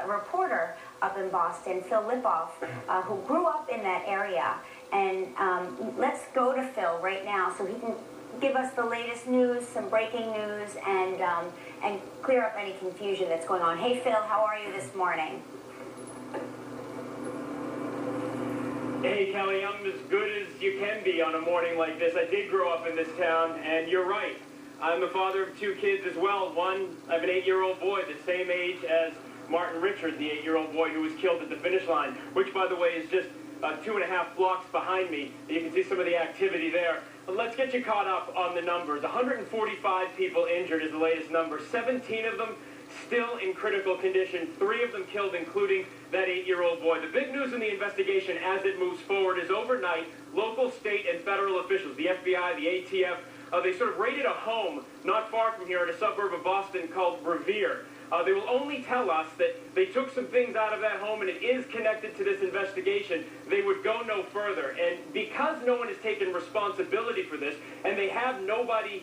a reporter up in Boston, Phil Lipof, who grew up in that area. And let's go to Phil right now so he can give us the latest news, some breaking news, and clear up any confusion that's going on. Hey, Phil, how are you this morning? Hey, Kelly, I'm as good as you can be on a morning like this. I did grow up in this town, and you're right. I'm the father of 2 kids as well. One, I have an 8-year-old boy, the same age as Martin Richard, the 8-year-old boy who was killed at the finish line, which, by the way, is just 2.5 blocks behind me. You can see some of the activity there. But let's get you caught up on the numbers. 145 people injured is the latest number. 17 of them still in critical condition. 3 of them killed, including that 8-year-old boy. The big news in the investigation as it moves forward is overnight, local, state, and federal officials, the FBI, the ATF, they sort of raided a home not far from here in a suburb of Boston called Revere. They will only tell us that they took some things out of that home and it is connected to this investigation. They would go no further. And because no one has taken responsibility for this and they have nobody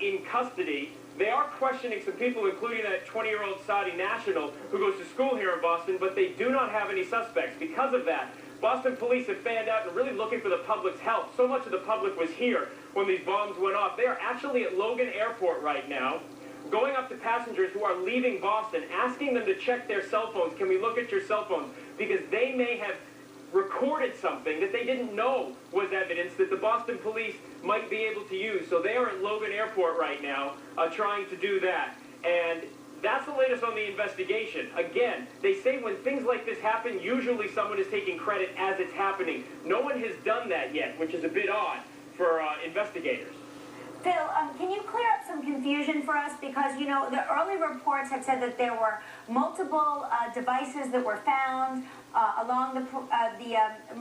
in custody, they are questioning some people, including that 20-year-old Saudi national who goes to school here in Boston, but they do not have any suspects. Because of that, Boston police have fanned out and really looking for the public's help. So much of the public was here when these bombs went off. They are actually at Logan Airport right now, going up to passengers who are leaving Boston, asking them to check their cell phones. Can we look at your cell phones? Because they may have recorded something that they didn't know was evidence that the Boston police might be able to use. So they are at Logan Airport right now trying to do that. And that's the latest on the investigation. Again, they say when things like this happen, usually someone is taking credit as it's happening. No one has done that yet, which is a bit odd for investigators. Phil, can you clear up some confusion for us? Because, you know, the early reports have said that there were multiple devices that were found along the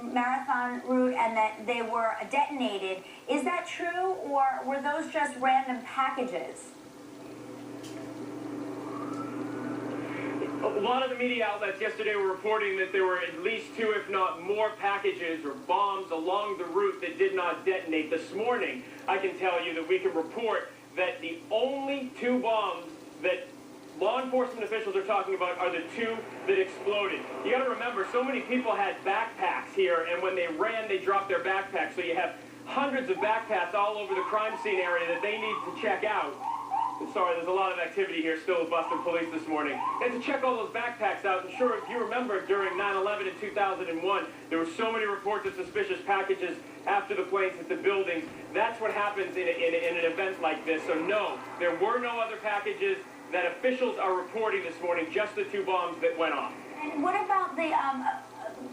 marathon route and that they were detonated. Is that true, or were those just random packages? A lot of the media outlets yesterday were reporting that there were at least 2, if not more, packages or bombs along the route that did not detonate. This morning, I can tell you that we can report that the only 2 bombs that law enforcement officials are talking about are the 2 that exploded. You got to remember, so many people had backpacks here, and when they ran, they dropped their backpacks. So you have hundreds of backpacks all over the crime scene area that they need to check out. Sorry, there's a lot of activity here still with Boston police this morning. And to check all those backpacks out, and sure, if you remember during 9/11 in 2001, there were so many reports of suspicious packages after the planes hit the buildings. That's what happens in an event like this. So no, there were no other packages that officials are reporting this morning, just the 2 bombs that went off. And what about the,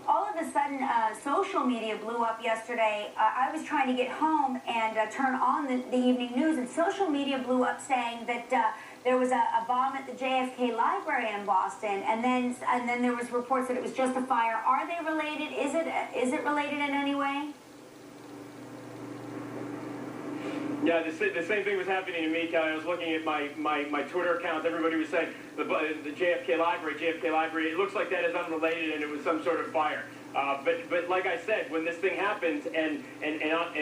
all of a sudden, social media blew up yesterday. I was trying to get home and turn on the evening news, and social media blew up saying that there was a bomb at the JFK Library in Boston, and then there was reports that it was just a fire. Are they related? Is it related in any way? Yeah, the same thing was happening to me, Kelly. I was looking at my Twitter accounts. Everybody was saying the JFK Library, it looks like that is unrelated and it was some sort of fire. But like I said, when this thing happens and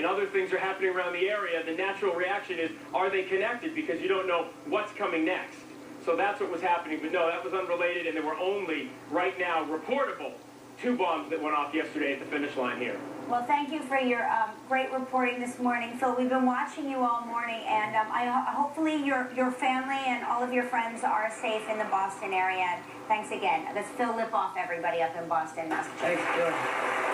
other things are happening around the area, the natural reaction is, are they connected? Because you don't know what's coming next. So that's what was happening. But no, that was unrelated, and there were only, right now, reportable 2 bombs that went off yesterday at the finish line here. Well, thank you for your great reporting this morning, Phil. We've been watching you all morning, and hopefully your family and all of your friends are safe in the Boston area. Thanks again. That's Phil Lipof, everybody, up in Boston, Massachusetts. Thanks, George.